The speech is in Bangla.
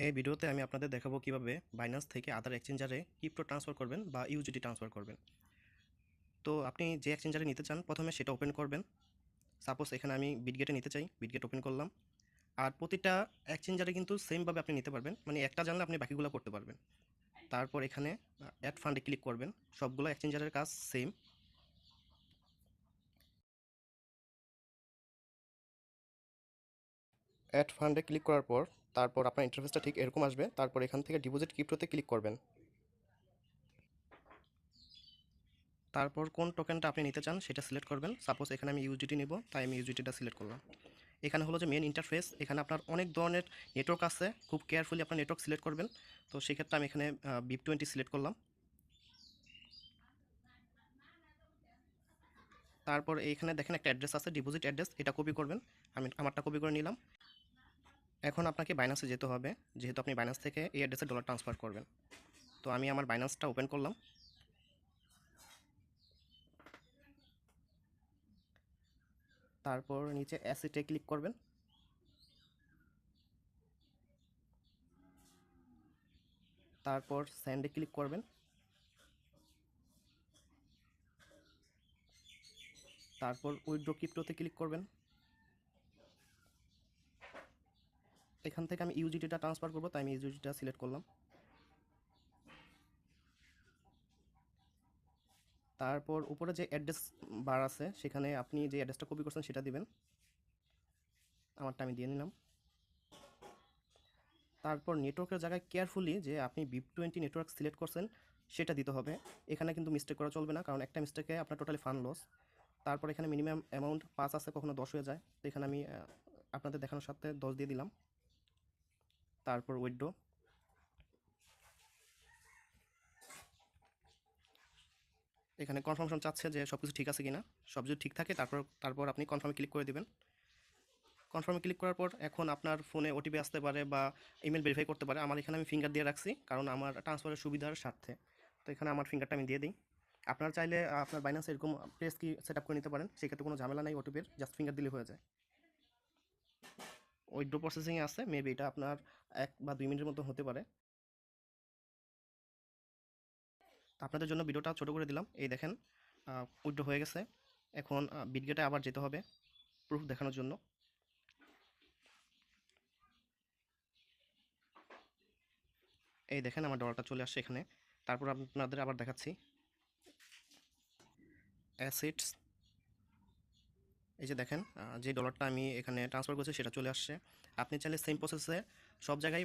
এই ভিডিওতে আমি আপনাদের দেখাবো কিভাবে বাইন্যান্স থেকে আদার এক্সচেঞ্জারে ক্রিপ্টো ট্রান্সফার করবেন বা ইউজিটি ট্রান্সফার করবেন। তো আপনি যে এক্সচেঞ্জারে নিতে চান প্রথমে সেটা ওপেন করবেন। সাপোজ এখানে আমি বিটগেটে নিতে চাই, বিটগেট ওপেন করলাম। আর প্রতিটা এক্সচেঞ্জারে কিন্তু সেমভাবে আপনি নিতে পারবেন, মানে একটা জানলে আপনি বাকিগুলো করতে পারবেন। তারপর এখানে অ্যাড ফান্ডে ক্লিক করবেন। সবগুলো এক্সচেঞ্জারের কাজ সেম। অ্যাড ফান্ডে ক্লিক করার পর তারপর আপনার ইন্টারফেসটা ঠিক এরকম আসবে। তারপর এখান থেকে ডিপোজিট ক্রিপ্টোতে ক্লিক করবেন। তারপর কোন টোকেনটা আপনি নিতে চান সেটা সিলেক্ট করবেন। সাপোজ এখানে আমি ইউজিটি নিব, তাই আমি ইউজিটিটা সিলেক্ট করলাম। এখানে হলো যে মেন ইন্টারফেস, এখানে আপনার অনেক ধরনের নেটওয়ার্ক আছে, খুব কেয়ারফুলি আপনার নেটওয়ার্ক সিলেক্ট করবেন। তো সেক্ষেত্রে আমি এখানে BIP20 সিলেক্ট করলাম। তারপর এইখানে দেখেন একটা অ্যাড্রেস আছে, ডিপোজিট অ্যাড্রেস, এটা কপি করবেন। আমি আমারটা কপি করে নিলাম। এখন আপনাকে বাইন্যান্সে যেতে হবে, যেহেতু আপনি বাইন্যান্স থেকে এই অ্যাড্রেসে ডলার ট্রান্সফার করবেন। তো আমি আমার বাইন্যান্সটা ওপেন করলাম। তারপর নিচে অ্যাসেটে ক্লিক করবেন। তারপর সেন্ডে ক্লিক করবেন। তারপর উইথড্র ক্রিপ্টোতে ক্লিক করবেন। এখান থেকে আমি ইউজিটিটা ট্রান্সফার করবো, তাই আমি ইউজিটিটা সিলেক্ট করলাম। তারপর উপরে যে অ্যাড্রেস বার আছে সেখানে আপনি যে অ্যাড্রেসটা কপি করছেন সেটা দিবেন। আমারটা আমি দিয়ে নিলাম। তারপর নেটওয়ার্কের জায়গায় কেয়ারফুলি যে আপনি BIP20 নেটওয়ার্ক সিলেক্ট করছেন সেটা দিতে হবে। এখানে কিন্তু মিস্টেক করা চলবে না, কারণ একটা মিস্টেকে আপনার টোটালি ফান্ড লস। তারপর এখানে মিনিমাম অ্যামাউন্ট 5 আছে, কখনো 10 হয়ে যায়। তো এখানে আমি আপনাদের দেখানোর সাথে 10 দিয়ে দিলাম। তারপর উইথড্র। এখানে কনফার্মেশন চাচ্ছে যে সব কিছু ঠিক আছে কিনা। সব কিছু ঠিক থাকে তারপর আপনি কনফার্মে ক্লিক করে দিবেন। কনফার্মে ক্লিক করার পর এখন আপনার ফোনে ওটিপি আসতে পারে বা ইমেল ভেরিফাই করতে পারে। আমার এখানে আমি ফিঙ্গার দিয়ে রাখছি, কারণ আমার ট্রান্সফারের সুবিধার স্বার্থে। তো এখানে আমার ফিঙ্গারটা আমি দিয়ে দিই। আপনার চাইলে আপনার বাইন্যান্সে এরকম প্রেস কি সেট আপ করে নিতে পারেন, সেক্ষেত্রে কোনো ঝামেলা নাই, ওটিপির জাস্ট ফিঙ্গার দিলে হয়ে যায়। উইথড্র প্রসেসিংয়ে আছে, মেবি এটা আপনার 1 বা 2 মিনিটের মতো হতে পারে। তো আপনাদের জন্য ভিডিওটা ছোটো করে দিলাম। এই দেখেন উইথড্র হয়ে গেছে। এখন বিটগেটে আবার যেতে হবে প্রুফ দেখানোর জন্য। এই দেখেন আমার ডলারটা চলে আসছে এখানে। তারপর আপনাদের আবার দেখাচ্ছি অ্যাসেটস। এই যে দেখেন যে ডলারটা আমি এখানে ট্রান্সফার করেছি সেটা চলে আসছে। আপনি চাইলে সেম প্রসেসে সব জায়গায়